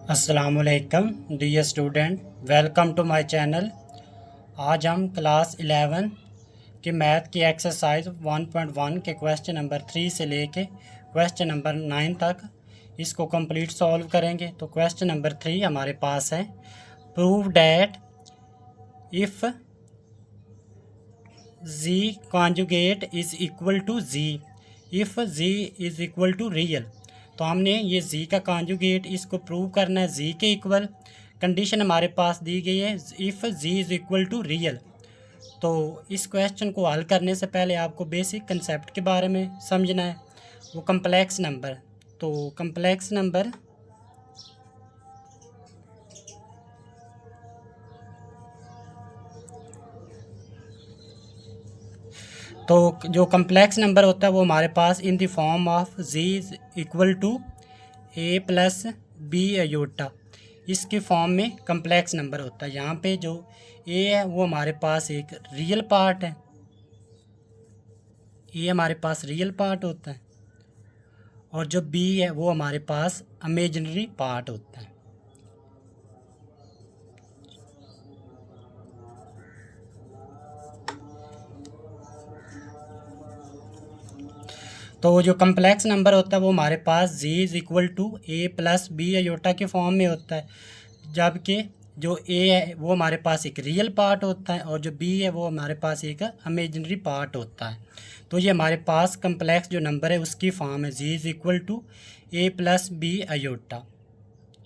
अस्सलामुअलैकुम dear student, welcome to my channel. आज हम क्लास 11 के मैथ की एक्सरसाइज 1.1 के क्वेश्चन नंबर 3 से लेके क्वेश्चन नंबर 9 तक इसको कंप्लीट सॉल्व करेंगे। तो क्वेश्चन नंबर 3 हमारे पास है, prove that if z conjugate is equal to z if z is equal to real. तो हमने ये जी का कॉन्जुगेट इसको प्रूव करना है जी के इक्वल। कंडीशन हमारे पास दी गई है if z is equal to real. तो इस क्वेश्चन को हल करने से पहले आपको बेसिक कंसेप्ट के बारे में समझना है, वो कम्प्लेक्स नंबर। तो कम्प्लेक्स नंबर तो जो कम्प्लेक्स नंबर होता है वो हमारे पास in the form of z is equal to a plus b iota, इसके फॉर्म में कम्प्लेक्स नंबर होता है। यहाँ पे जो ए है वो हमारे पास एक रियल पार्ट है, ए हमारे पास रियल पार्ट होता है, और जो बी है वो हमारे पास इमेजिनरी पार्ट होता है। तो जो कम्प्लेक्स नंबर होता है वो हमारे पास z is equal to a plus b iota के फॉर्म में होता है, जबकि जो ए है वो हमारे पास एक रियल पार्ट होता है और जो बी है वो हमारे पास एक इमेजिनरी पार्ट होता है। तो ये हमारे पास कम्प्लेक्स जो नंबर है उसकी फॉर्म है z is equal to a plus b iota.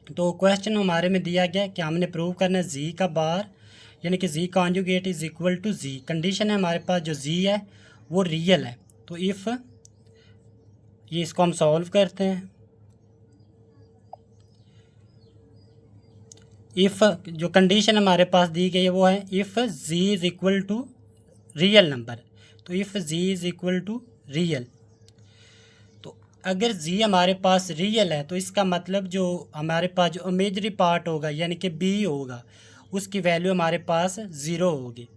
तो क्वेश्चन हमारे में दिया गया कि हमने प्रूव करना है जी का बार यानी कि z conjugate is equal to z. Condition है हमारे पास जो जी है वो रियल है। तो इफ़ ये इसको हम सॉल्व करते हैं। इफ़ जो कंडीशन हमारे पास दी गई है वो है if z is equal to real number. तो if z is equal to real, तो अगर जी हमारे पास रियल है तो इसका मतलब जो हमारे पास जो इमेजरी पार्ट होगा यानी कि बी होगा उसकी वैल्यू हमारे पास ज़ीरो होगी।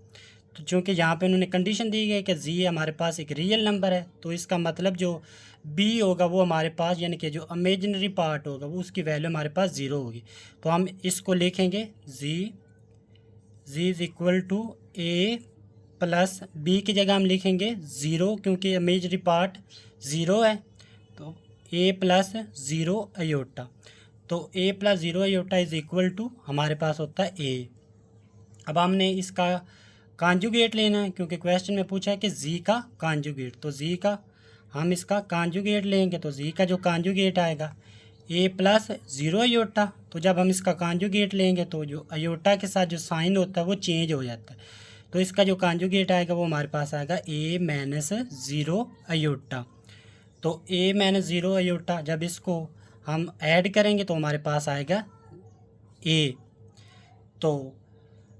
तो चूँकि यहाँ पे उन्होंने कंडीशन दी गई कि जी हमारे पास एक रियल नंबर है, तो इसका मतलब जो बी होगा वो हमारे पास यानी कि जो इमेजिनरी पार्ट होगा वो उसकी वैल्यू हमारे पास ज़ीरो होगी। तो हम इसको लिखेंगे z is equal to a plus b की जगह हम लिखेंगे ज़ीरो, क्योंकि इमेजनरी पार्ट ज़ीरो है। तो ए प्लस ज़ीरो अयोटा, तो a plus zero iota is equal to हमारे पास होता है ए। अब हमने इसका कॉन्जुगेट लेना है, क्योंकि क्वेश्चन में पूछा है कि जी का कॉन्जुगेट। तो जी का हम इसका कॉन्जुगेट लेंगे, तो जी का जो कॉन्जुगेट आएगा ए प्लस ज़ीरो अयोटा। तो जब हम इसका कॉन्जुगेट लेंगे तो जो अयोटा के साथ जो साइन होता है वो चेंज हो जाता है। तो इसका जो कॉन्जुगेट आएगा वो हमारे पास आएगा ए माइनस ज़ीरो अयोटा। तो ए माइनस ज़ीरो अयोटा जब इसको हम ऐड करेंगे तो हमारे पास आएगा ए। तो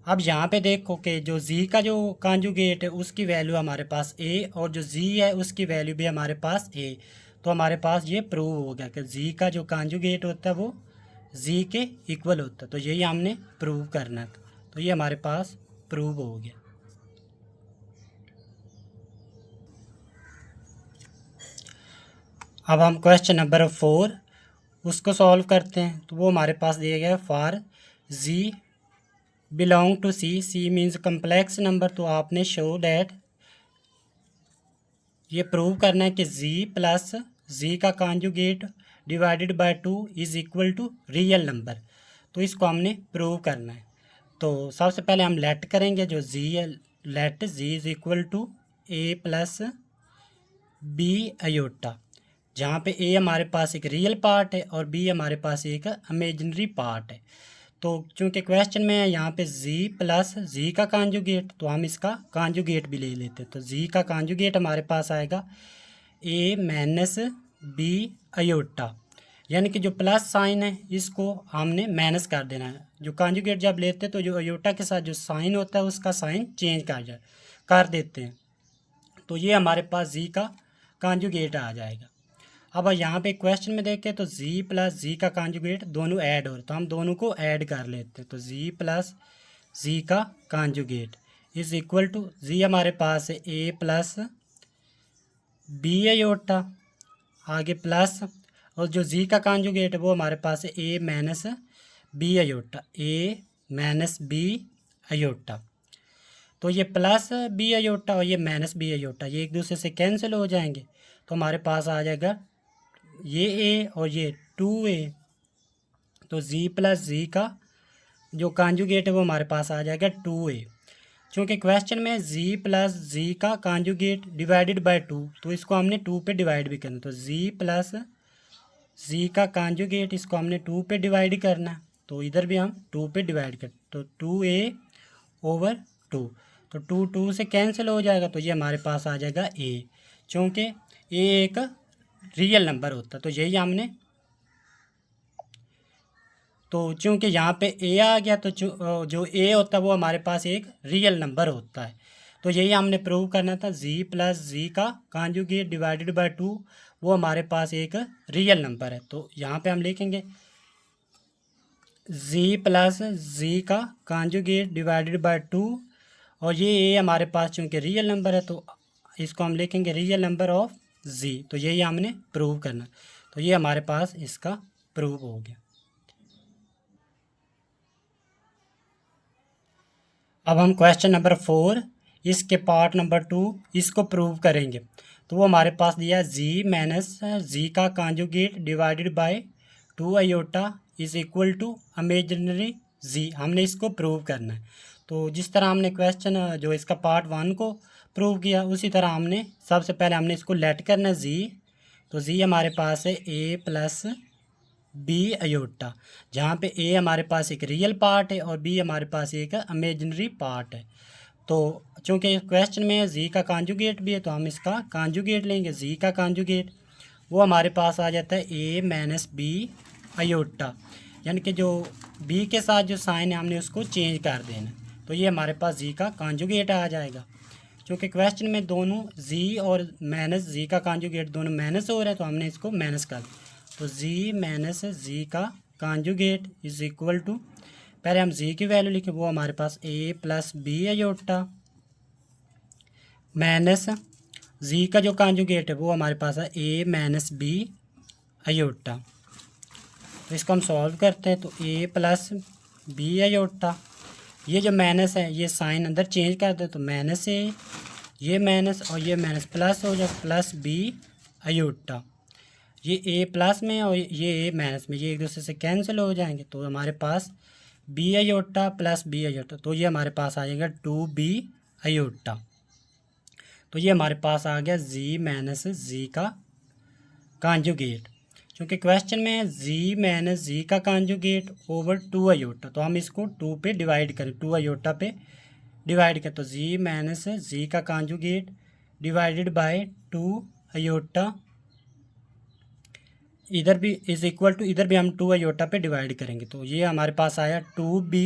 अब यहाँ पे देखो कि जो जी का जो कॉन्जुगेट है उसकी वैल्यू हमारे पास ए और जो जी है उसकी वैल्यू भी हमारे पास ए। तो हमारे पास ये प्रूव हो गया कि जी का जो कॉन्जुगेट होता है वो जी के इक्वल होता है। तो यही हमने प्रूव करना था, तो ये हमारे पास प्रूव हो गया। अब हम क्वेश्चन नंबर 4 उसको सॉल्व करते हैं। तो वो हमारे पास दिया गया है for z belong to C, C means complex number. तो आपने शो डैट ये प्रूव करना है कि जी प्लस जी का conjugate divided by two is equal to real number. तो इसको हमने प्रूव करना है। तो सबसे पहले हम लेट करेंगे जो जी है, let z is equal to a plus b iota, जहाँ पे ए हमारे पास एक रियल पार्ट है और बी हमारे पास एक इमेजिनरी पार्ट है। तो चूंकि क्वेश्चन में है यहाँ पे जी प्लस जी का कॉन्जुगेट, तो हम इसका कॉन्जुगेट भी ले लेते हैं। तो जी का कॉन्जुगेट हमारे पास आएगा ए माइनस बी अयोटा, यानी कि जो प्लस साइन है इसको हमने माइनस कर देना है। जो कॉन्जुगेट जब लेते हैं तो जो अयोटा के साथ जो साइन होता है उसका साइन चेंज कर देते हैं। तो ये हमारे पास जी का कॉन्जुगेट आ जाएगा। अब यहाँ पे क्वेश्चन में देखें तो जी प्लस जी का कॉन्जुगेट दोनों ऐड हो रहे, तो हम दोनों को ऐड कर लेते हैं। तो जी प्लस जी का कॉन्जुगेट इज इक्वल टू जी हमारे पास है ए प्लस बी अयोटा, आगे प्लस, और जो जी का कॉन्जुगेट है वो हमारे पास है ए माइनस बी अयोटा, ए माइनस बी अयोटा। तो ये प्लस बी अयोटा और ये माइनस बी अयोटा ये एक दूसरे से कैंसिल हो जाएंगे। तो हमारे पास आ जाएगा ये ए और ये 2a। तो z प्लस z का जो कॉन्जुगेट है वो हमारे पास आ जाएगा 2a। क्योंकि क्वेश्चन में z प्लस z का कॉन्जुगेट डिवाइडेड बाय 2, तो इसको हमने 2 पे डिवाइड भी करना। तो z प्लस z का कॉन्जुगेट इसको हमने 2 पे डिवाइड करना है, तो इधर भी हम 2 पे डिवाइड कर, तो 2a ओवर 2। तो 2 से कैंसिल हो जाएगा, तो ये हमारे पास आ जाएगा a, क्योंकि a एक रियल नंबर होता है। तो यही हमने, तो चूँकि यहाँ पे a आ गया, तो जो a होता है वो हमारे पास एक रियल नंबर होता है। तो यही हमने प्रूव करना था, z प्लस z का कॉन्जुगेट डिवाइडेड बाय 2 वो हमारे पास एक रियल नंबर है। तो यहाँ पे हम लिखेंगे z प्लस z का कॉन्जुगेट डिवाइडेड बाय 2, और ये a हमारे पास चूँकि रियल नंबर है तो इसको हम लिखेंगे रियल नंबर ऑफ z। तो यही हमने प्रूव करना, तो ये हमारे पास इसका प्रूव हो गया। अब हम क्वेश्चन नंबर 4 इसके पार्ट नंबर 2 इसको प्रूव करेंगे। तो वो हमारे पास दिया z माइनस z का conjugate divided by 2 iota is equal to imaginary z। हमने इसको प्रूव करना है। तो जिस तरह हमने क्वेश्चन जो इसका पार्ट 1 को प्रूव किया उसी तरह हमने सबसे पहले हमने इसको लेट करना है z। तो z हमारे पास है a प्लस बी अयोटा, जहाँ पे ए हमारे पास एक रियल पार्ट है और बी हमारे पास एक इमेजिनरी पार्ट है। तो चूँकि क्वेश्चन में जी का कॉन्जुगेट भी है तो हम इसका कॉन्जुगेट लेंगे। जी का कॉन्जुगेट वो हमारे पास आ जाता है ए माइनस बी अयोटा, यानी कि जो बी के साथ जो साइन है हमने उसको चेंज कर देना। तो ये हमारे पास जी का कॉन्जुगेट आ जाएगा। क्योंकि क्वेश्चन में दोनों जी और माइनस जी का कॉन्जुगेट दोनों माइनस हो रहे हैं तो हमने इसको माइनस कर दिया। तो z माइनस जी का कॉन्जुगेट इज इक्वल टू, पहले हम z की वैल्यू लिखें, वो हमारे पास a plus b iota minus z का जो कॉन्जुगेट है वो हमारे पास है a माइनस बी अयोटा। तो इसको हम सॉल्व करते हैं, तो a प्लस बी अयोटा, ये जो माइनस है ये साइन अंदर चेंज कर दे, तो माइनस a, ये माइनस और ये माइनस प्लस हो जाए, प्लस बी अयोटा। ये a प्लस में और ये a माइनस में, ये एक दूसरे से कैंसिल हो जाएंगे। तो हमारे पास b iota plus b iota, तो ये हमारे पास आ जाएगा 2b अयोटा। तो ये हमारे पास आ गया z माइनस जी का कॉन्जुगेट। क्योंकि क्वेश्चन में z माइनस जी का कॉन्जुगेट ओवर 2 अयोटा, तो हम इसको 2 पे डिवाइड करें, 2 अयोटा पे डिवाइड करें। तो z माइनस जी का कॉन्जुगेट डिवाइडेड बाय 2 अयोटा, इधर भी इज इक्वल टू, इधर भी हम 2 अयोटा पे डिवाइड करेंगे। तो ये हमारे पास आया 2b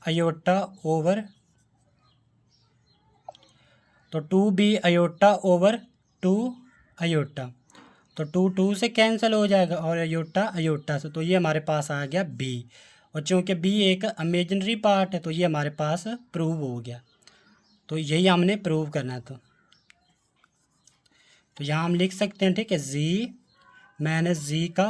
अयोटा ओवर, तो 2b अयोटा ओवर 2 अयोटा, तो 2 से कैंसिल हो जाएगा और अयोटा अयोटा से, तो ये हमारे पास आ गया b। और चूँकि b एक इमेजिनरी पार्ट है तो ये हमारे पास प्रूव हो गया। तो यही हमने प्रूव करना था। तो यहाँ हम लिख सकते हैं, ठीक है, z माइनस जी का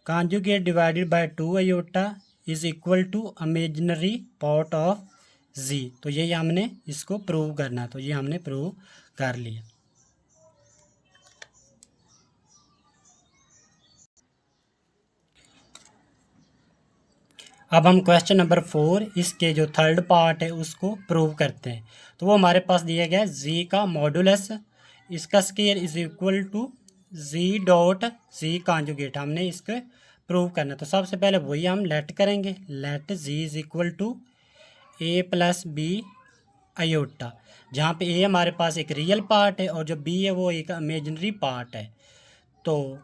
conjugate divided by 2 iota is equal to imaginary part of z. तो यही हमने इसको प्रूव करना, तो ये हमने प्रूव कर लिया। अब हम क्वेश्चन नंबर 4 इसके जो थर्ड पार्ट है उसको प्रूव करते हैं। तो वो हमारे पास दिया गया है जी का मॉडुलस, इसका square is equal to z dot z conjugate, हमने इसको प्रूव करना। तो सबसे पहले वही हम लेट करेंगे, let z is equal to a plus b iota, जहाँ पे ए हमारे पास एक रियल पार्ट है और जो बी है वो एक इमेजिनरी पार्ट है। तो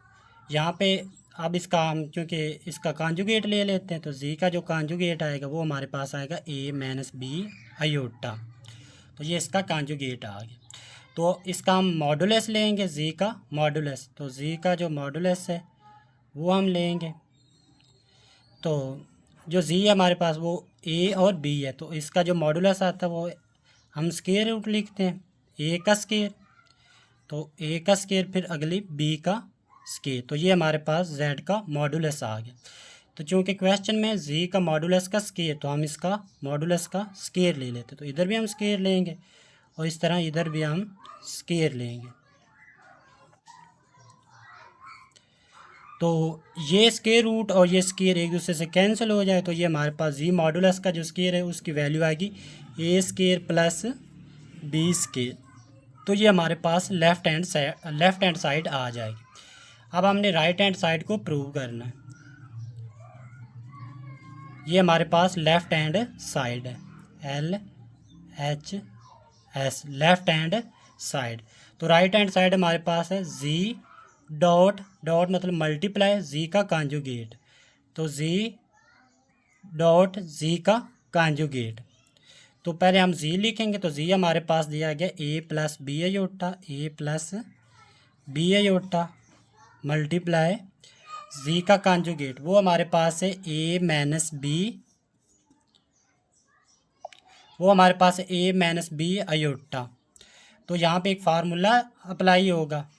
यहाँ पे अब इसका हम क्योंकि इसका कॉन्जुगेट ले लेते हैं, तो जी का जो कॉन्जुगेट आएगा वो हमारे पास आएगा ए माइनस बी अयोटा। तो ये इसका कॉन्जुगेट आ गया। तो इसका हम मॉडुलस लेंगे, जी का मॉडुलस, तो जी का जो मॉडुलस है वो हम लेंगे। तो जो जी है हमारे पास वो ए और बी है, तो इसका जो मॉडुलस आता है वो हम स्क्वायर रूट लिखते हैं, ए का स्क्वायर, तो ए का स्क्वायर फिर अगली बी का स्क्वायर, तो ये हमारे पास जेड का मॉडुलस आ गया। तो चूँकि क्वेश्चन में जी का मॉडुलस का स्केयर, तो हम इसका मॉडुलस का स्केयर ले लेते, तो इधर भी हम स्केयर लेंगे और इस तरह इधर भी हम स्केयर लेंगे। तो ये स्केयर रूट और ये स्केयर एक दूसरे से कैंसिल हो जाए, तो ये हमारे पास जी मॉडुलस का जो स्केयर है उसकी वैल्यू आएगी ए स्केयर प्लस बी स्केयर। तो ये हमारे पास लेफ़्ट हैंड साइड आ जाएगी। अब हमने राइट हैंड साइड को प्रूव करना है। ये हमारे पास लेफ़्ट हैंड साइड है, LHS लेफ़्ट हैंड साइड। तो राइट हैंड साइड हमारे पास है जी डॉट डॉट मतलब मल्टीप्लाई जी का कॉन्जुगेट, तो जी डॉट जी का कॉन्जुगेट। तो पहले हम जी लिखेंगे, तो जी हमारे पास दिया गया ए प्लस बी आयोटा, ए प्लस बी आयोटा मल्टीप्लाई जी का कॉन्जुगेट, वो हमारे पास है ए माइनस बी, वो हमारे पास है ए माइनस बी आयोटा। तो यहाँ पे एक फार्मूला अप्लाई होगा,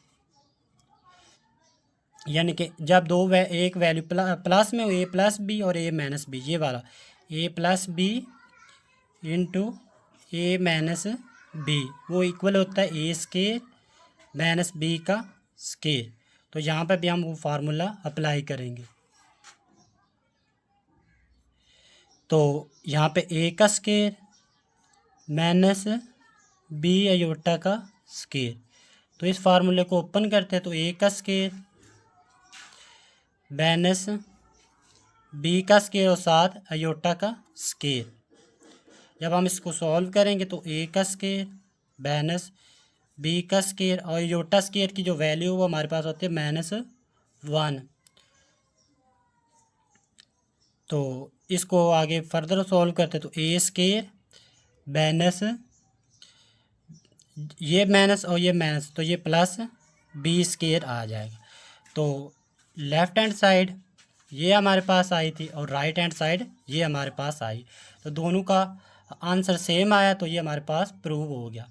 यानी कि जब एक वैल्यू प्लस में हो, ए प्लस बी और ए माइनस बी, ये वाला ए प्लस बी इंटू ए माइनस बी, वो इक्वल होता है ए स्केयर माइनस बी का स्केयर। तो यहाँ पे भी हम वो फार्मूला अप्लाई करेंगे। तो यहाँ पे ए का स्केयर माइनस बी आयोटा का स्केयर, तो इस फार्मूले को ओपन करते हैं, तो ए का स्केयर माइनस बी का स्केयर और साथ आयोटा का स्केयर। जब हम इसको सॉल्व करेंगे तो ए का स्केयर माइनस बी का स्केयर और आयोटा स्केयर की जो वैल्यू वो हमारे पास होती है -1। तो इसको आगे फर्दर सॉल्व करते तो ए स्केयर माइनस ये माइनस और ये माइनस, तो ये प्लस बी स्केयर आ जाएगा। तो लेफ़्ट हैंड साइड ये हमारे पास आई थी और राइट हैंड साइड ये हमारे पास आई, तो दोनों का आंसर सेम आया, तो ये हमारे पास प्रूव हो गया।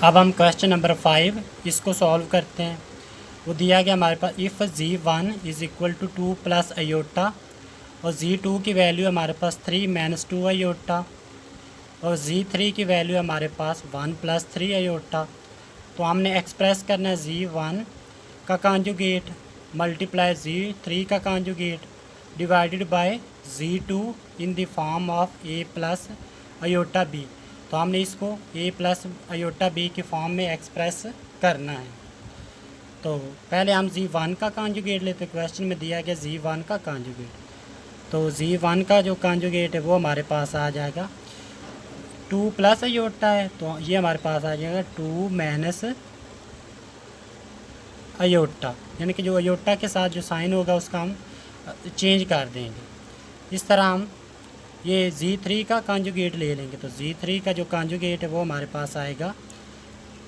अब हम क्वेश्चन नंबर 5 इसको सॉल्व करते हैं। वो दिया गया हमारे पास if Z1 is equal to 2 plus iota और Z2 की वैल्यू हमारे पास 3 माइनस 2 आयोटा और Z3 की वैल्यू हमारे पास 1 प्लस 3 आयोटा। तो हमने एक्सप्रेस करना है Z1 का कॉन्जुगेट मल्टीप्लाई Z3 का conjugate divided by Z2 in the form of A plus iota b. तो हमने इसको A प्लस आयोटा बी के फॉर्म में एक्सप्रेस करना है। तो पहले हम Z1 का कॉन्जुगेट लेते, क्वेश्चन में दिया गया Z1 का कॉन्जुगेट, तो Z1 का जो कॉन्जुगेट है वो हमारे पास आ जाएगा 2 प्लस आयोटा है, तो ये हमारे पास आ जाएगा 2 माइनस आयोटा, यानी कि जो आयोटा के साथ जो साइन होगा उसका हम चेंज कर देंगे। इस तरह हम ये Z3 का कॉन्जुगेट ले लेंगे, तो Z3 का जो कॉन्जुगेट है वो हमारे पास आएगा,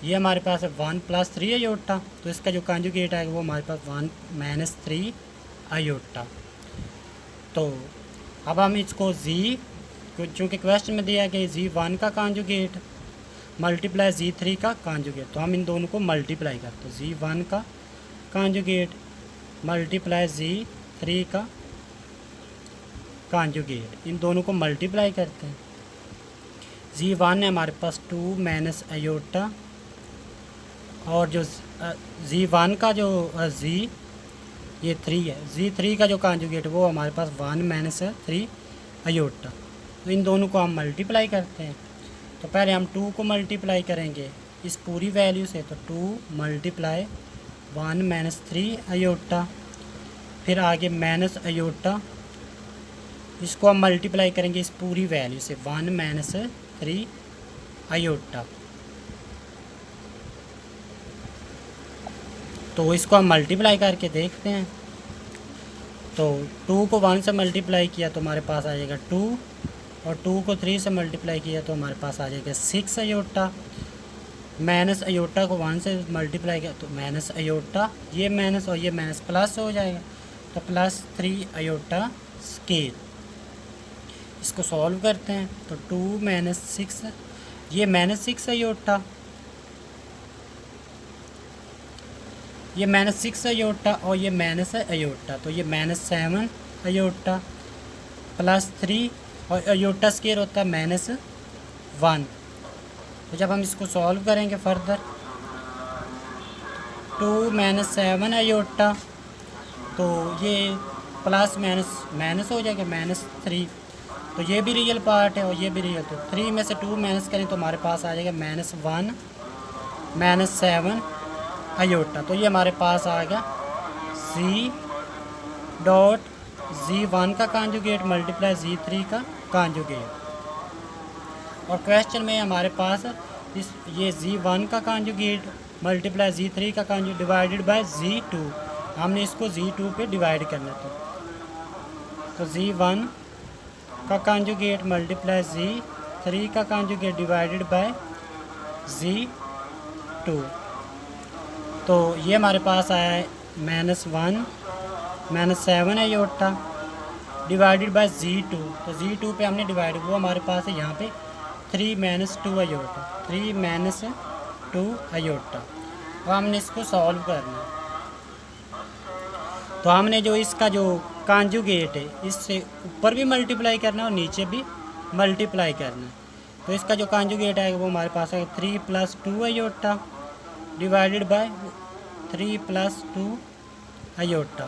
ये हमारे पास है 1 प्लस 3 आयोटा, तो इसका जो कॉन्जुगेट आएगा वो हमारे पास 1 माइनस 3 आयोटा। तो अब हम इसको चूँकि क्वेश्चन में दिया गया Z1 का कॉन्जुगेट मल्टीप्लाई Z3 का कॉन्जुगेट, तो हम इन दोनों को मल्टीप्लाई करते हैं, Z1 का कॉन्जुगेट मल्टीप्लाई Z3 का कॉन्जुगेट, इन दोनों को मल्टीप्लाई करते हैं। Z1 है हमारे पास 2 माइनस आयोटा और जो Z1 का जो ये 3 है, Z3 का जो कॉन्जुगेट वो हमारे पास 1 माइनस 3 आयोटा। तो इन दोनों को हम मल्टीप्लाई करते हैं। तो पहले हम 2 को मल्टीप्लाई करेंगे इस पूरी वैल्यू से, तो 2 मल्टीप्लाई 1 माइनस 3 आयोटा, फिर आगे माइनस आयोटा, इसको हम मल्टीप्लाई करेंगे इस पूरी वैल्यू से 1 माइनस 3 आयोटा। तो इसको हम मल्टीप्लाई करके देखते हैं। तो 2 को 1 से मल्टीप्लाई किया तो हमारे पास आ जाएगा 2 और 2 को 3 से मल्टीप्लाई किया तो हमारे पास आ जाएगा 6 आयोटा। माइनस आयोटा को 1 से मल्टीप्लाई किया तो माइनस आयोटा, ये माइनस और ये माइनस प्लस हो जाएगा, तो प्लस 3 आयोटा स्केयर। इसको सॉल्व करते हैं, तो 2 माइनस 6 ये -6 अयोटा, ये -6 अयोटा और ये माइनस अयोटा, तो ये -7 अयोटा +3 और अयोटा स्क्वायर होता है -1। तो जब हम इसको सॉल्व करेंगे फर्दर 2 - 7 अयोटा, तो ये प्लस माइनस हो जाएगा -3, तो ये भी रियल पार्ट है और ये भी रियल। तो 3 में से 2 माइनस करें तो हमारे पास आ जाएगा -1 - 7 अयोटा। तो ये हमारे पास आ गया Z.Z1 का कॉन्जुगेट मल्टीप्लाई Z3 का कॉन्जुगेट। और क्वेश्चन में हमारे पास ये Z1 का कॉन्जुगेट मल्टीप्लाई Z3 का कॉन्जुगेट डिवाइडेड बाय Z2, हमने इसको Z2 पे डिवाइड करना था। तो Z1 का कॉन्जुगेट मल्टीप्लाई Z3 का कॉन्जुगेट डिवाइडेड बाय Z2, तो ये हमारे पास आया है -1 - 7 अयोटा डिवाइडेड बाय Z2। तो Z2 पे हमने डिवाइड, वो हमारे पास है यहाँ पे 3 - 2 अयोटा, 3 - 2 अयोटा। और हमने इसको सॉल्व करना है। तो हमने जो इसका जो कॉन्जुगेट है इससे ऊपर भी मल्टीप्लाई करना है और नीचे भी मल्टीप्लाई करना है। तो इसका जो कॉन्जुगेट आएगा वो हमारे पास आएगा 3 + 2 अयोटा डिवाइडेड बाय 3 + 2 अयोटा।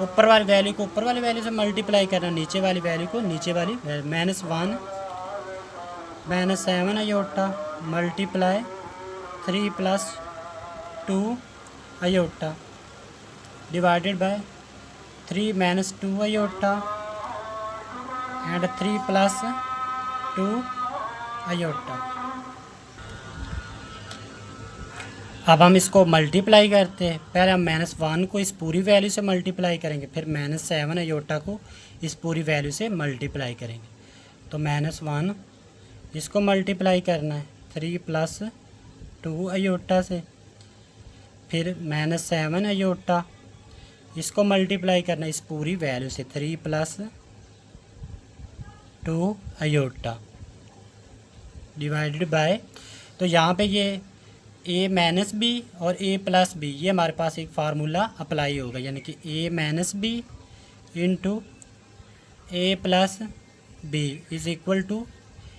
ऊपर वाली वैल्यू को ऊपर वाली वैल्यू से मल्टीप्लाई करना, नीचे वाली वैल्यू को नीचे वाली -1 - 7 iota multiply 3 + 2 iota divided by 3 - 2 iota and 3 + 2 iota. अब हम इसको मल्टीप्लाई करते हैं। पहले हम -1 को इस पूरी वैल्यू से मल्टीप्लाई करेंगे, फिर -7 अयोटा को इस पूरी वैल्यू से मल्टीप्लाई करेंगे। तो -1 इसको मल्टीप्लाई करना है 3 + 2 अयोटा से, फिर -7 अयोटा इसको मल्टीप्लाई करना है इस पूरी वैल्यू से 3 + 2 अयोटा डिवाइडेड बाय, तो यहाँ पे ये A- B और A+B ये हमारे पास एक फार्मूला अप्लाई होगा, यानी कि A-B into A+B is equal to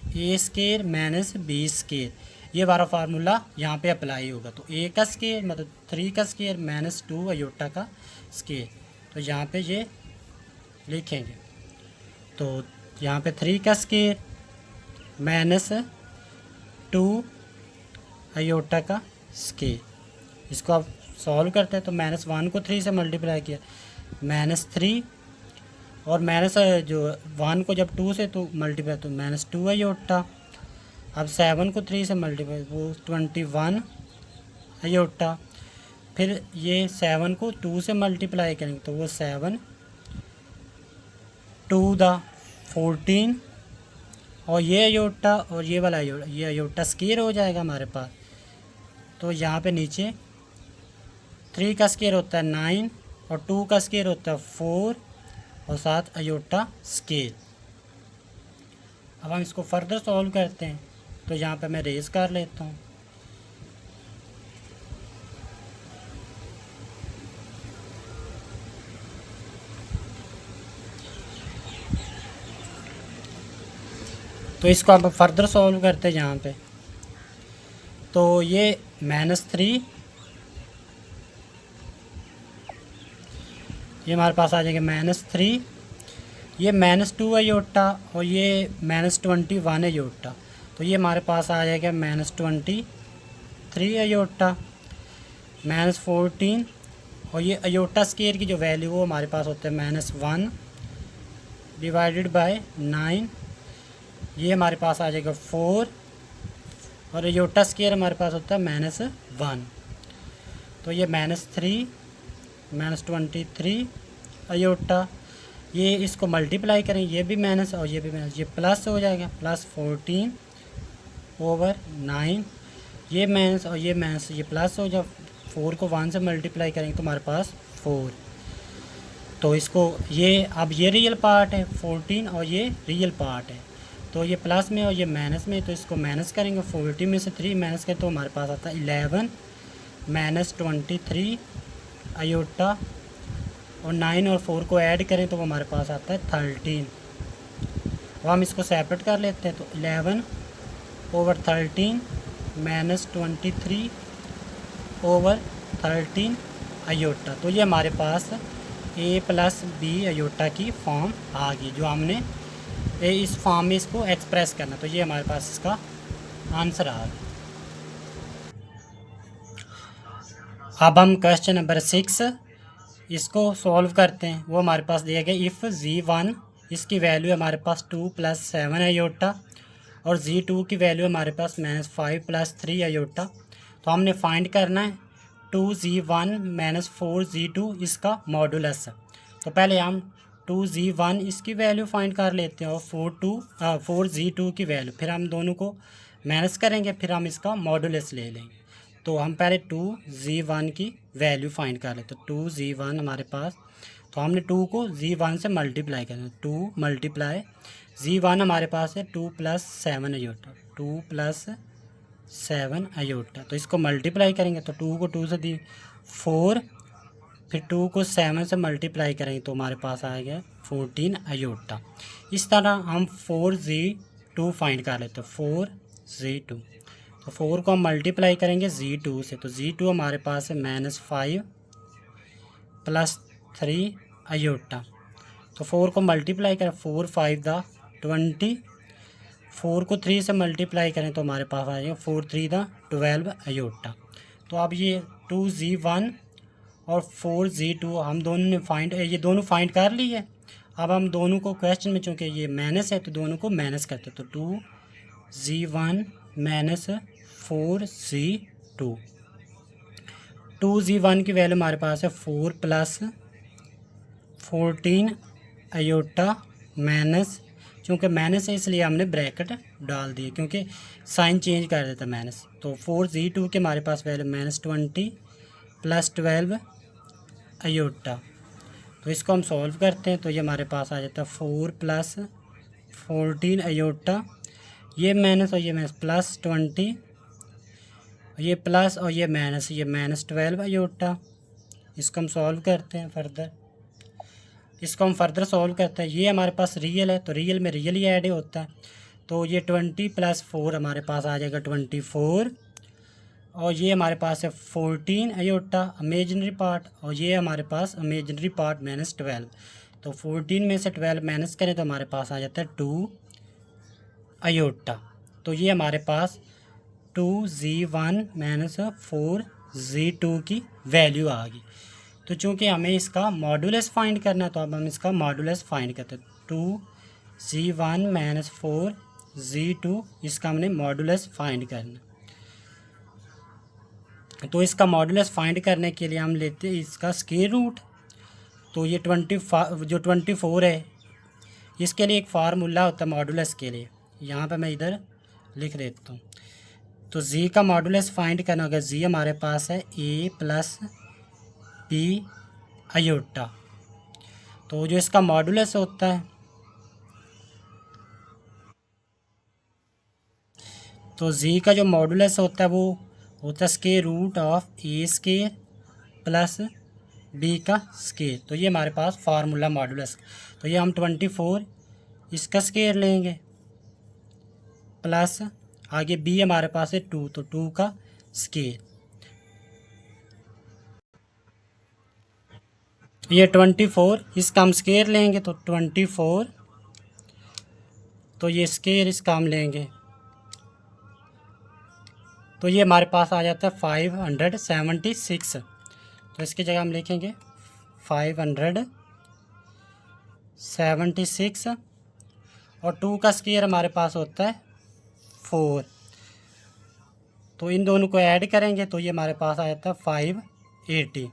A² - B²। ये हमारा फार्मूला यहाँ पे अप्लाई होगा। तो A का स्केयर मतलब 3 का स्केयर -2 अयोटा का स्केयर, तो यहाँ पे ये लिखेंगे। तो यहाँ पे 3 का स्केयर -2 अयोटा का स्केयर, इसको आप सॉल्व करते हैं। तो -1 को 3 से मल्टीप्लाई किया -3 और जो 1 को जब 2 से तो मल्टीप्लाई तो -2 अयोटा। अब 7 को 3 से मल्टीप्लाई वो 21 अयोटा। फिर ये 7 को 2 से मल्टीप्लाई करेंगे तो वो 7 2 दा 14 और ये अयोटा और ये वाला अयोटा, ये अयोटा स्केयर हो जाएगा हमारे पास। तो यहाँ पे नीचे 3 का स्केयर होता है 9 और 2 का स्केयर होता है 4 और 7 अयोटा स्केयर। अब हम इसको फर्दर सॉल्व करते हैं। तो यहाँ पे मैं रेज कर लेता हूँ। तो इसको आप फर्दर सॉल्व करते हैं यहाँ पे। तो ये -3 ये हमारे पास आ जाएगा -3, ये -2 अयोटा और ये -21 अयोटा। तो ये हमारे पास आ जाएगा -23 अयोटा -14 और ये अयोटा स्केयर की जो वैल्यू वो हमारे पास होता है -1 डिवाइडेड बाय 9, ये हमारे पास आ जाएगा 4 और अयोटा स्केयर हमारे पास होता है -1। तो ये -3 -23 अयोटा, ये इसको मल्टीप्लाई करें, ये भी माइनस और ये भी माइनस, ये प्लस हो जाएगा +14/9, ये माइनस और ये माइनस, ये प्लस हो जाए। 4 को 1 से मल्टीप्लाई करेंगे तो हमारे पास 4। तो इसको ये अब ये रियल पार्ट है 14 और ये रियल पार्ट है। तो ये प्लस में और ये माइनस में, तो इसको माइनस करेंगे। 40 में से 3 माइनस करें तो हमारे पास आता है 11 माइनस 23 अयोटा, और 9 और 4 को ऐड करें तो वो हमारे पास आता है 13। तो हम इसको सेपरेट कर लेते हैं। तो 11 ओवर 13 माइनस 23 ओवर 13 अयोटा। तो ये हमारे पास a प्लस बी अयोटा की फॉर्म आ गई, जो हमने इस फॉर्म में इसको एक्सप्रेस करना। तो ये हमारे पास इसका आंसर आ गया। अब हम क्वेश्चन नंबर 6 इसको सॉल्व करते हैं। वो हमारे पास दिया गया इफ़ z1 इसकी वैल्यू हमारे पास 2 + 7 अयोटा और z2 की वैल्यू हमारे पास -5 + 3 अयोटा। तो हमने फाइंड करना है 2z1 - 4z2 इसका मॉडुलस। तो पहले हम 2z1 इसकी वैल्यू फाइंड कर लेते हैं और 4z2 की वैल्यू, फिर हम दोनों को माइनस करेंगे, फिर हम इसका मॉडुलस ले लेंगे। तो हम पहले 2z1 की वैल्यू फाइंड कर लेते हैं। 2z1 हमारे पास, तो हमने 2 को z1 से मल्टीप्लाई करना है। 2 मल्टीप्लाई z1 हमारे पास है 2 + 7 अयोटा, 2 + 7 अयोटा। तो इसको मल्टीप्लाई करेंगे तो 2 को 2 से दी 4, फिर 2 को 7 से मल्टीप्लाई करेंगे तो हमारे पास आएगा 14 अयोटा। इस तरह हम 4z2 फाइंड कर लेते हैं। 4z2, तो 4 को हम मल्टीप्लाई करेंगे z2 से, तो z2 हमारे पास है -5 + 3 अयोटा। तो 4 को मल्टीप्लाई करें, 4 × 5 = 20, 4 को 3 से मल्टीप्लाई करें तो हमारे पास आ जाएगा 4 × 3 = 12 अयोटा। तो अब ये 2z1 और 4z2 हम दोनों ने ये दोनों फाइंड कर ली है। अब हम दोनों को क्वेश्चन में, चूँकि ये माइनस है तो दोनों को माइनस करते, तो 2z1 - 4z2। 2z1 की वैल्यू हमारे पास है 4 + 14 अयोटा माइनस, चूँकि माइनस है इसलिए हमने ब्रैकेट डाल दिए, क्योंकि साइन चेंज कर देता माइनस। तो 4z2 के हमारे पास वैल्यू -20 + 12 अयोटा। तो इसको हम सॉल्व करते हैं तो ये हमारे पास आ जाता है 4 + 14 अयोटा, ये माइनस और ये माइनस +20, ये प्लस और ये माइनस, ये -12 अयोटा। इसको हम सॉल्व करते हैं फर्दर, इसको हम फर्दर सॉल्व करते हैं। ये हमारे पास रियल है तो रियल में रियल ही ऐड होता है। तो ये 20 + 4 हमारे पास आ जाएगा 24, और ये हमारे पास है 14 अयोटा इमेजिनरी पार्ट, और ये हमारे पास इमेजिनरी पार्ट -12। तो 14 में से 12 माइनस करें तो हमारे पास आ जाता है 2 अयोटा। तो ये हमारे पास 2z1 - 4z2 की वैल्यू आ गई। तो चूँकि हमें इसका मॉडुलस फाइंड करना है तो अब हम इसका मॉडुलस फाइंड करते हैं। 2z1 - 4z2 इसका हमने मॉडुलस फाइंड करना। तो इसका मॉडुलस फाइंड करने के लिए हम लेते हैं इसका स्क्वायर रूट। तो ये 24 है, इसके लिए एक फार्मूला होता है मॉडुलस के लिए, यहाँ पे मैं इधर लिख देता हूँ। तो z का मॉडुलस फाइंड करना होगा। z हमारे पास है a + b अयोटा। तो जो इसका मॉडुलस होता है, तो z का जो मॉडुलस होता है वो होता है square root of a² + b का स्क्वायर। तो ये हमारे पास फार्मूला मॉडुलस। तो ये हम 24 इसका स्क्वायर लेंगे प्लस आगे b हमारे पास है 2, तो 2 का स्क्वायर। ये 24 इसका हम स्क्वायर लेंगे तो 24, तो ये स्क्वायर इसका हम लेंगे तो ये हमारे पास आ जाता है 576। तो इसकी जगह हम लिखेंगे 576, और 2 का स्क्वायर हमारे पास होता है 4। तो इन दोनों को ऐड करेंगे तो ये हमारे पास आ जाता है 580।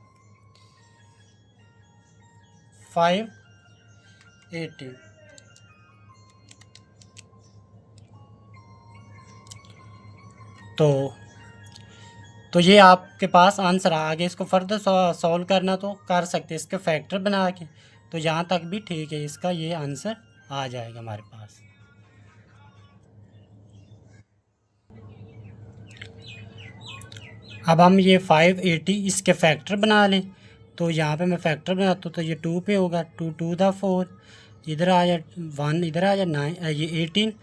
तो ये आपके पास आंसर आ गया। इसको फर्दर सॉल्व करना तो कर सकते हैं इसके फैक्टर बना के, तो यहाँ तक भी ठीक है, इसका ये आंसर आ जाएगा हमारे पास। अब हम ये 580 इसके फैक्टर बना लें। तो यहाँ पे मैं फैक्टर बनाता हूँ, तो ये 2 पे होगा, 2 2 द 4, इधर आ जाए 1, इधर आ जाए 9, ये 18,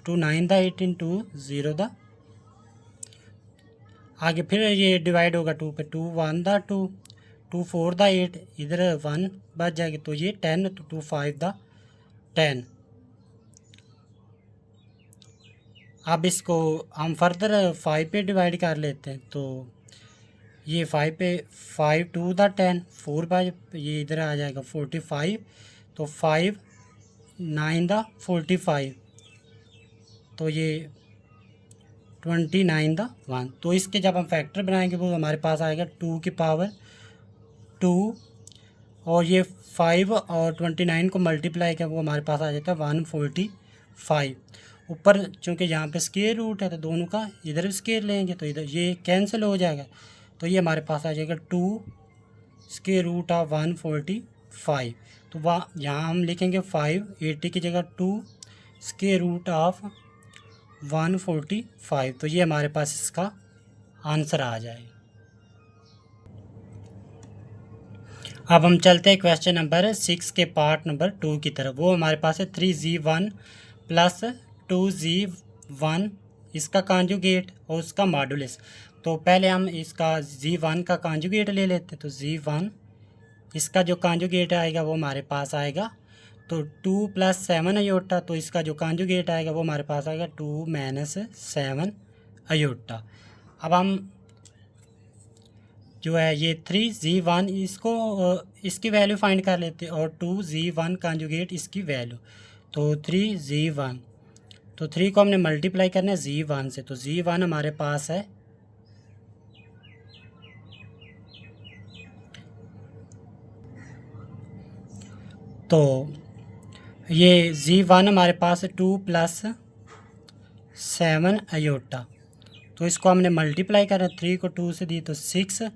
2 9 द 18, 2 0 द, आगे फिर ये डिवाइड होगा 2 पे, 2 1 द 2, 2 4 द 8, इधर 1 बच जाएगी, तो ये 10, तो 2 5 द 10। अब इसको हम फर्दर 5 पे डिवाइड कर लेते हैं। तो ये 5 पे, 5 2 द 10, 4 बाय, ये इधर आ जाएगा 45, तो 5 9 द 45, तो ये 29 द 1। तो इसके जब हम फैक्टर बनाएंगे वो हमारे पास आएगा 2 की पावर 2, और ये 5 और 29 को मल्टीप्लाई किया वो हमारे पास आ जाता है 145। ऊपर चूँकि यहाँ पे स्क्वायर रूट है तो दोनों का इधर भी स्क्वायर लेंगे, तो इधर ये कैंसिल हो जाएगा, तो ये हमारे पास आ जाएगा 2 स्क्वायर रूट ऑफ 145। तो वहाँ यहाँ हम लिखेंगे 580 की जगह 2 स्क्वायर रूट ऑफ 145, तो ये हमारे पास इसका आंसर आ जाएगा। अब हम चलते हैं क्वेश्चन नंबर 6 के पार्ट नंबर 2 की तरफ। वो हमारे पास है 3z1 प्लस 2z1 इसका कॉन्जुगेट और उसका मॉडुलस। तो पहले हम इसका z1 का कॉन्जुगेट ले लेते हैं। तो z1 इसका जो कॉन्जुगेट आएगा वो हमारे पास आएगा तो 2 + 7 अयोटा, तो इसका जो कॉन्जुगेट आएगा वो हमारे पास आएगा 2 - 7 अयोटा। अब हम जो है ये 3z1 इसको इसकी वैल्यू फाइंड कर लेते हैं, और 2z1 कॉन्जुगेट इसकी वैल्यू, तो 3z1, तो 3 को हमने मल्टीप्लाई करना है z1 से, तो z1 हमारे पास है तो ये z1 हमारे पास है 2 + 7 अयोटा, तो इसको हमने मल्टीप्लाई करें, 3 को 2 से दी तो 6,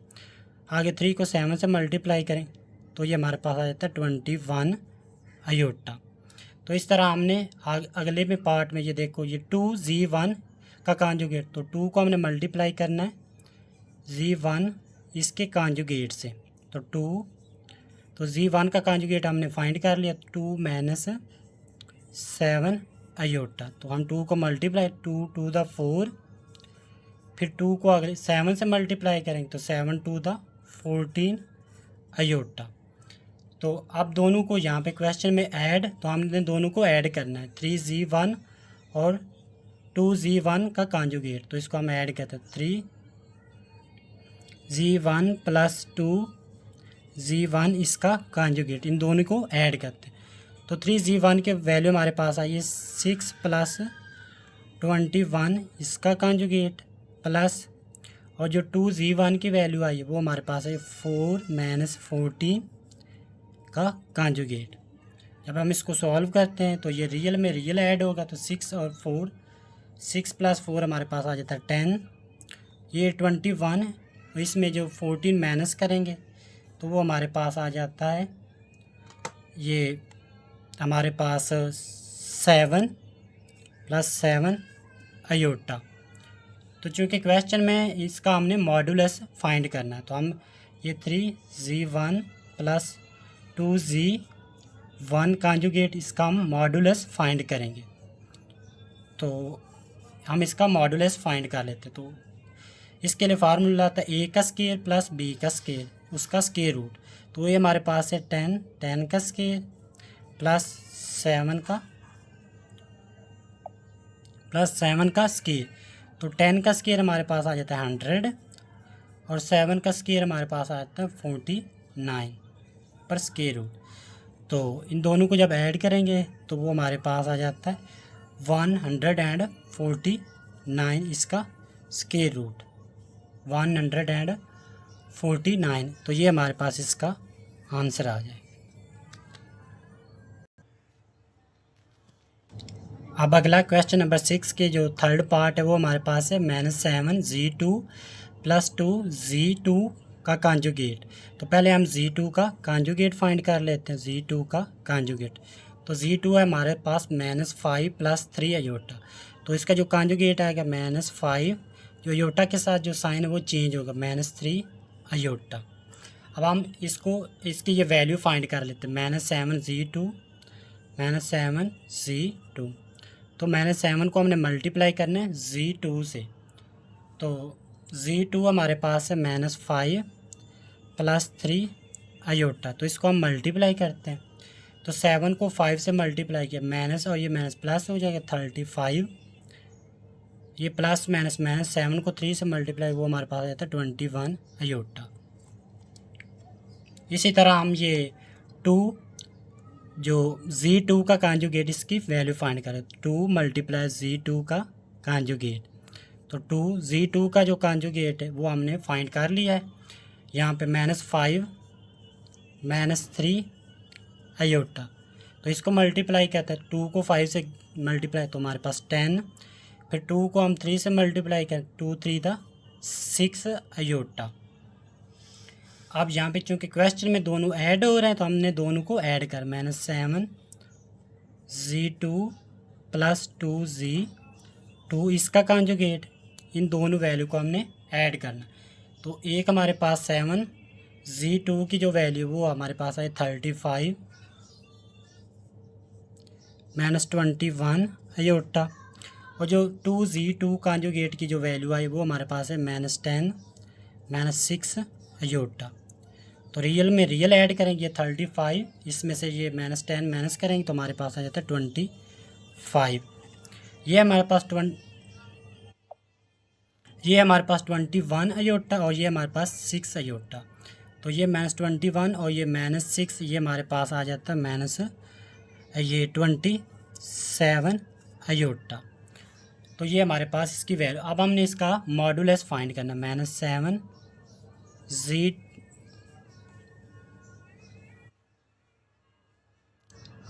आगे 3 को 7 से मल्टीप्लाई करें तो ये हमारे पास आ जाता है 21 अयोटा। तो इस तरह हमने अगले में पार्ट में ये देखो ये 2z1 का कॉन्जुगेट, तो 2 को हमने मल्टीप्लाई करना है z1 इसके कॉन्जुगेट से, तो 2, तो z1 का कॉन्जुगेट हमने फाइंड कर लिया 2 - 7 अयोटा। तो हम 2 को मल्टीप्लाई 2 2 द 4, फिर 2 को अगले 7 से मल्टीप्लाई करेंगे तो 7 2 द 14 अयोटा। तो अब दोनों को यहाँ पे क्वेश्चन में ऐड, तो हमने दोनों को ऐड करना है 3z1 और 2z1 का कॉन्जुगेट, तो इसको हम ऐड करते हैं 3z1 + 2z1 इसका कॉन्जुगेट, इन दोनों को ऐड करते हैं। तो 3z1 के वैल्यू हमारे पास आई है 6 + 21 इसका कॉन्जुगेट, प्लस और जो 2z1 की वैल्यू आई है वो हमारे पास है 4 - 14 का कॉन्जुगेट। जब हम इसको सॉल्व करते हैं तो ये रियल में रियल ऐड होगा, तो 6 और 4, 6 + 4 हमारे पास आ जाता है 10, ये 21 है, इसमें जो 14 माइनस करेंगे तो वो हमारे पास आ जाता है ये हमारे पास 7 + 7 अयोटा। तो चूँकि क्वेश्चन में इसका हमने मॉडुलस फाइंड करना है, तो हम ये 3z1 + 2z1 कॉन्जुगेट इसका हम मॉडुलस फाइंड करेंगे। तो हम इसका मॉडुलस फाइंड कर लेते, तो इसके लिए फार्मूला था a का स्क्वायर + b का स्क्वायर उसका स्क्वायर रूट, तो ये हमारे पास है 10 का स्क्वायर + 7 का स्क्वायर, तो 10 का स्क्वायर हमारे पास आ जाता है 100 और 7 का स्क्वायर हमारे पास आ जाता है 49 पर स्क्वायर रूट। तो इन दोनों को जब ऐड करेंगे तो वो हमारे पास आ जाता है 149 इसका स्क्वायर रूट 149, तो ये हमारे पास इसका आंसर आ जाए। अब अगला क्वेश्चन नंबर 6 के जो थर्ड पार्ट है वो हमारे पास है -7z2 + 2z2 का कॉन्जुगेट। तो पहले हम z2 का कॉन्जुगेट फाइंड कर लेते हैं, z2 का कॉन्जुगेट, तो z2 है हमारे पास -5 + 3 अयोटा, तो इसका जो कॉन्जुगेट आएगा -5, जो अयोटा के साथ जो साइन है वो चेंज होगा, -3 अयोटा। अब हम इसकी ये वैल्यू फाइंड कर लेते हैं, -7 Z2। तो -7 को हमने मल्टीप्लाई करना है Z2 से। तो Z2 हमारे पास है -5 + 3 अयोटा। तो इसको हम मल्टीप्लाई करते हैं। तो 7 को 5 से मल्टीप्लाई किया, माइनस और ये माइनस प्लस हो जाएगा 35। ये प्लस माइनस माइनस 7 को 3 से मल्टीप्लाई, वो हमारे पास आ जाता है 21 अयोटा। इसी तरह हम ये 2 जो Z2 का कॉन्जुगेट, इसकी वैल्यू फाइंड करें। 2 × Z2 का कॉन्जुगेट। तो 2 Z2 का जो कॉन्जुगेट है वो हमने फाइंड कर लिया है। यहाँ पे -5 -3 अयोटा। तो इसको मल्टीप्लाई कहते हैं, 2 को 5 से मल्टीप्लाई तो हमारे पास 10, फिर 2 को हम 3 से मल्टीप्लाई करें, 2 3 था 6 अयोटा। अब यहाँ पे चूँकि क्वेश्चन में दोनों ऐड हो रहे हैं तो हमने दोनों को ऐड कर, -7 Z2 + 2 Z2 इसका कॉन्जुगेट, इन दोनों वैल्यू को हमने ऐड करना। तो एक हमारे पास 7 Z2 की जो वैल्यू वो हमारे पास है 35 -21 अयोटा, और जो 2 Z2 कॉन्जुगेट की जो वैल्यू आई वो हमारे पास है -10 -6 अयोटा। तो रियल में रियल ऐड करेंगे 35, इसमें से ये -10 माइनस करेंगे तो हमारे पास आ जाता है 25। ये हमारे पास 21 अयोटा और ये हमारे पास 6 अयोटा। तो ये -21 और ये -6, ये हमारे पास आ जाता है ये 27 अयोटा। तो ये हमारे पास इसकी वैल्यू। अब हमने इसका मॉडुलस फाइंड करना, -7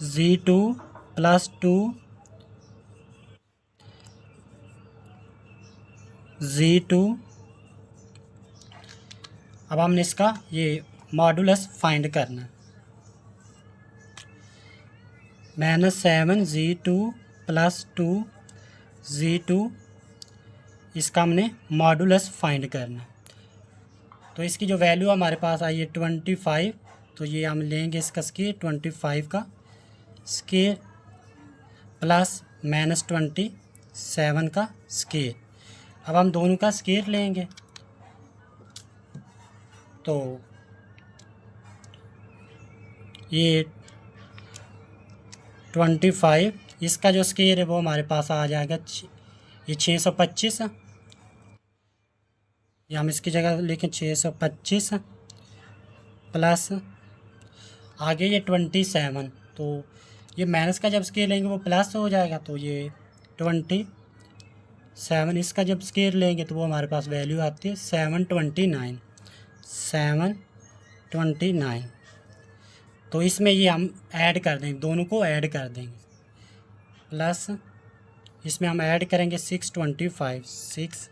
Z2 + 2 Z2। अब हमने इसका ये मॉडुलस फाइंड करना है, -7 Z2 + 2 Z2 इसका हमने मॉडुलस फाइंड करना है। तो इसकी जो वैल्यू हमारे पास आई है 25, तो ये हम लेंगे इसका स्केयर 25 का स्केयर प्लस -27 का स्केयर। अब हम दोनों का स्केयर लेंगे तो ये 25, इसका जो स्केयर है वो हमारे पास आ जाएगा ये 625। या हम इसकी जगह लिखें 625 प्लस आगे ये 27। तो ये माइनस का जब स्केयर लेंगे वो प्लस हो जाएगा, तो ये 27। इसका जब स्केयर लेंगे तो वो हमारे पास वैल्यू आती है 729। तो इसमें ये हम ऐड कर देंगे, दोनों को ऐड कर देंगे, प्लस इसमें हम ऐड करेंगे 625।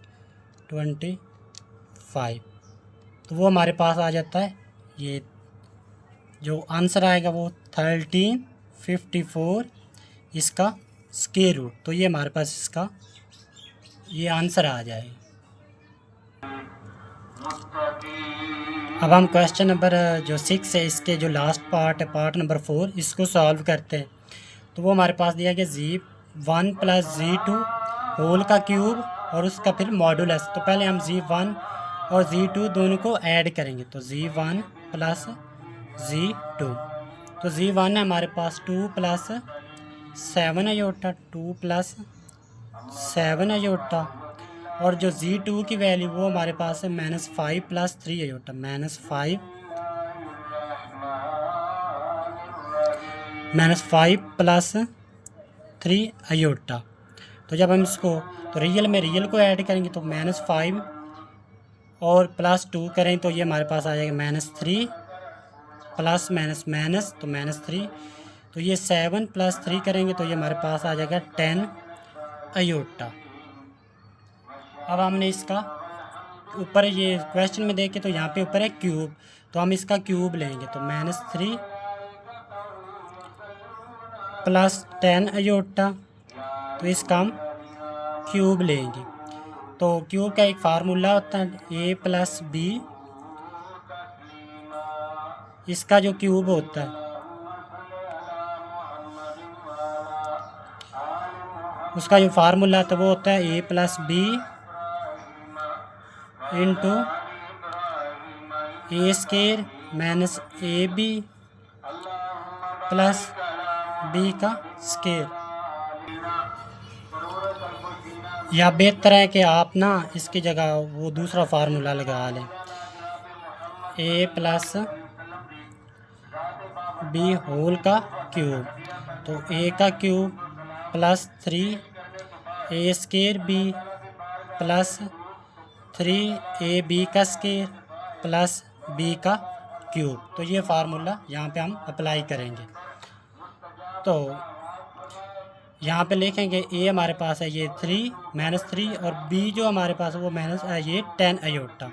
तो वो हमारे पास आ जाता है, ये जो आंसर आएगा वो 1354 इसका स्क्वायर रूट। तो ये हमारे पास इसका ये आंसर आ जाएगा। अब हम क्वेश्चन नंबर जो 6 है, इसके जो लास्ट पार्ट है, पार्ट नंबर 4, इसको सॉल्व करते हैं। तो वो हमारे पास दिया गया Z1 + Z2 होल का क्यूब और उसका फिर मॉडुलस। तो पहले हम Z1 और Z2 दोनों को ऐड करेंगे, तो Z1 + Z2। तो Z1 है हमारे पास 2 + 7 अयोटा, 2 + 7 अयोटा, और जो Z2 की वैल्यू वो हमारे पास है -5 + 3 अयोटा, -5 + 3 अयोटा। तो जब हम इसको तो रियल में रियल को ऐड करेंगे तो -5 और +2 करें तो ये हमारे पास आ जाएगा -3 प्लस माइनस माइनस तो -3। तो ये 7 + 3 करेंगे तो ये हमारे पास आ जाएगा 10 अयोटा। अब हमने इसका ऊपर ये क्वेश्चन में देखें तो यहाँ पे ऊपर है क्यूब, तो हम इसका क्यूब लेंगे, तो -3 + 10 अयोटा। तो इसका हम क्यूब लेंगे। तो तो क्यूब का एक फार्मूला होता है ए प्लस बी, इसका जो क्यूब होता है उसका जो फार्मूला तो वो होता है a plus b into a square minus a b plus b का स्केयर। या बेहतर है कि आप ना इसकी जगह वो दूसरा फार्मूला लगा लें, ए प्लस बी होल का क्यूब, तो ए का cube plus 3 a square b plus 3 a b का स्केयर प्लस बी का क्यूब। तो ये फार्मूला यहाँ पे हम अप्लाई करेंगे। तो यहाँ पे लिखेंगे ए हमारे पास है ये 3 माइनस 3 और बी जो हमारे पास है वो माइनस है ये 10 आयोटा।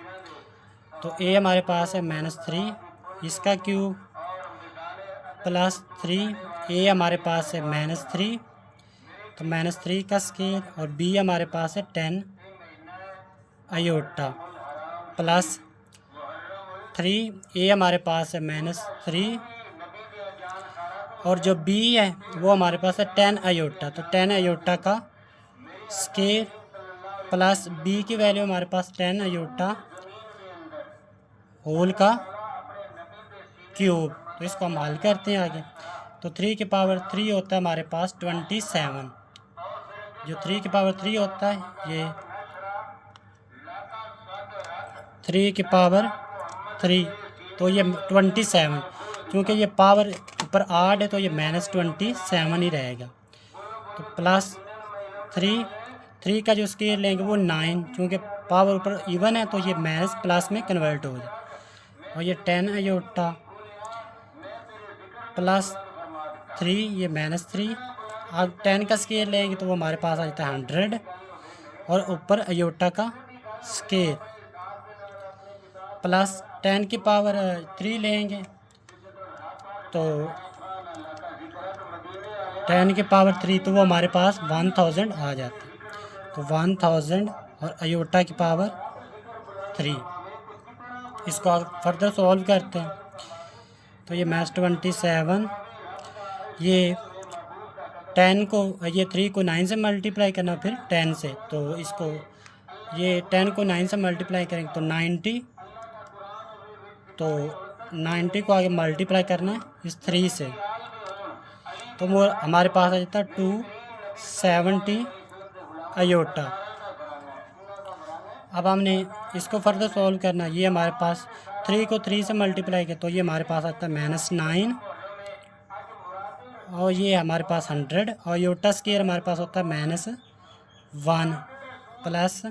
तो ए हमारे पास है माइनस 3 इसका क्यूब प्लस 3 ए हमारे पास है माइनस 3 तो माइनस 3 का स्केयर और बी हमारे पास है 10 आयोटा प्लस 3 ए हमारे पास है माइनस 3 और जो बी है वो हमारे पास है 10 आयोटा, तो 10 आयोटा का स्केयर प्लस बी की वैल्यू हमारे पास 10 आयोटा होल का क्यूब। तो इसको हम हल करते हैं आगे। तो 3 की पावर 3 होता है हमारे पास 27, जो 3 की पावर 3 होता है ये 3 की पावर 3 तो ये 27, क्योंकि ये पावर ऊपर 8 है तो ये माइनस 27 ही रहेगा। तो प्लस 3 का जो स्केयर लेंगे वो 9, क्योंकि पावर ऊपर इवन है तो ये माइनस प्लस में कन्वर्ट हो जाए। और ये 10 आयोटा प्लस 3 ये माइनस 3, अब 10 का स्केयर लेंगे तो वो हमारे पास आ जाता है 100 और ऊपर आयोटा का स्केयर प्लस 10 की पावर 3 लेंगे तो 10 की पावर 3 तो वो हमारे पास 1000 आ जाता है। तो 1000 और आयोटा की पावर 3, इसको फर्दर सॉल्व करते हैं। तो ये माइनस 27, ये 10 को ये 3 को 9 से मल्टीप्लाई करना फिर 10 से, तो इसको ये 10 को 9 से मल्टीप्लाई करेंगे तो 90, तो 90 को आगे मल्टीप्लाई करना है इस 3 से, तो वो हमारे पास आ जाता है 270 आयोटा। अब हमने इसको फर्दर सॉल्व करना है। ये हमारे पास 3 को 3 से मल्टीप्लाई किया तो ये हमारे पास आता है -9 और ये हमारे पास 100 और आयोटा स्केयर हमारे पास होता है -1 प्लस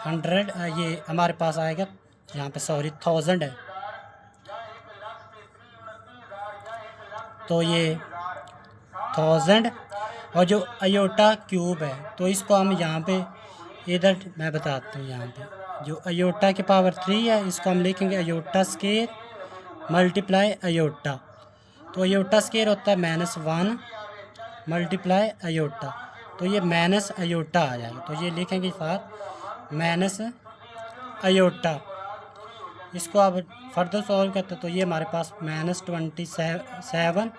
100, ये हमारे पास आएगा यहाँ पे 1000 है, तो ये 1000 और जो आयोटा क्यूब है तो इसको हम यहाँ पे इधर मैं बताता हूँ। यहाँ पे जो आयोटा की पावर 3 है इसको हम लिखेंगे आयोटा स्केयर मल्टीप्लाई आयोटा, तो आयोटा स्केयर होता है -1 मल्टीप्लाई आयोटा, तो ये माइनस आयोटा आ जाएगा, तो ये लिखेंगे साथ माइनस आयोटा। इसको आप फर्दर सॉल्व करते तो ये हमारे पास -27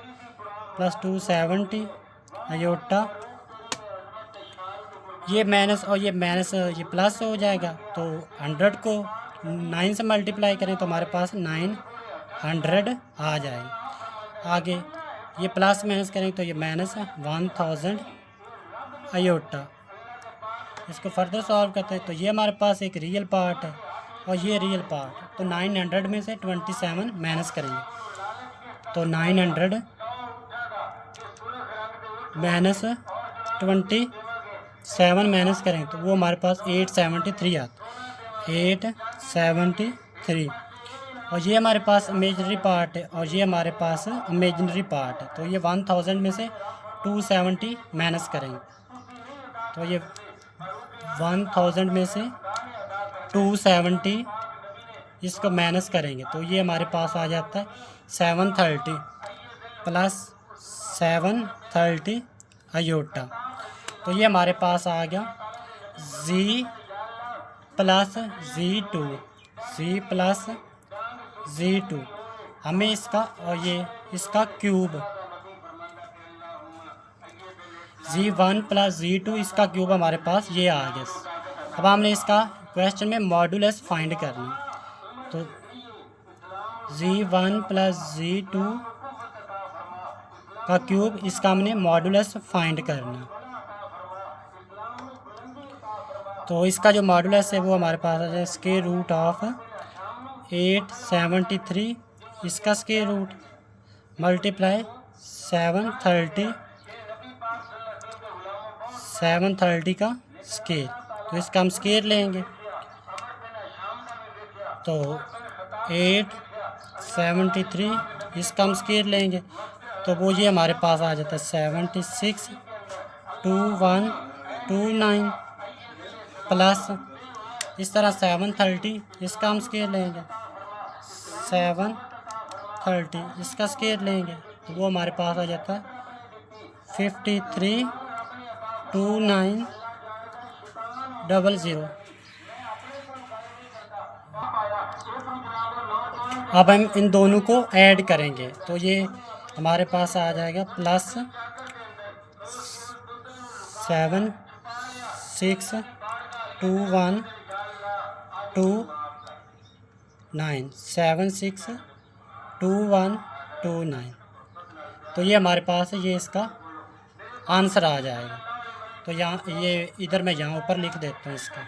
प्लस 270 आयोटा, ये माइनस और ये माइनस ये प्लस हो जाएगा, तो 100 को 9 से मल्टीप्लाई करें तो हमारे पास 900 आ जाएगा। आगे ये प्लस माइनस करें तो ये -1000 आयोटा। इसको फर्दर सॉल्व करते हैं तो ये हमारे पास एक रियल पार्ट है और ये रियल पार्ट, तो 900 में से 27 माइनस करेंगे, तो 900 माइनस 27 माइनस करें तो वो हमारे पास 873 आता है, 873। और ये हमारे पास इमेजिनरी पार्ट है और ये हमारे पास इमेजिनरी पार्ट है, तो ये 1000 में से 270 माइनस करेंगे, तो ये 1000 में से 270 इसको माइनस करेंगे तो ये हमारे पास आ जाता है 730 प्लस 730 आयोटा। तो ये हमारे पास आ गया जी प्लस जी2 जी प्लस जी2 हमें इसका और ये इसका क्यूब जी1 प्लस जी2 इसका क्यूब हमारे पास ये आ गया। अब हमने इसका क्वेश्चन में मॉडुलस फाइंड करना, तो जी1 प्लस जी2 का क्यूब इसका हमने मॉडुलस फाइंड करना। तो इसका जो मॉडुलस है वो हमारे पास आ जाए स्क्वायर रूट ऑफ 873, इसका स्क्वायर रूट मल्टीप्लाई 730 का स्क्वायर, तो इसका हम स्क्वायर लेंगे। तो 873 इसका हम स्क्वायर लेंगे, तो वो ये हमारे पास आ जाता है 762129 प्लस इस तरह 730 इसका हम स्क्वायर लेंगे, 730 इसका स्क्वायर लेंगे, तो वो हमारे पास आ जाता है 532900। अब हम इन दोनों को ऐड करेंगे, तो ये हमारे पास आ जाएगा प्लस 762129 तो ये हमारे पास ये इसका आंसर आ जाएगा। तो यहाँ ये इधर मैं यहाँ ऊपर लिख देता हूँ इसका।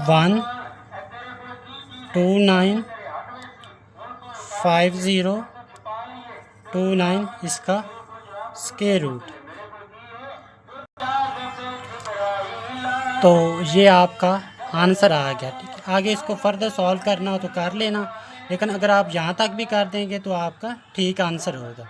वन 295029 इसका स्क्वायर रूट। तो ये आपका आंसर आ गया। ठीक है, आगे इसको फर्दर सॉल्व करना हो तो कर लेना, लेकिन अगर आप यहाँ तक भी कर देंगे तो आपका ठीक आंसर होगा।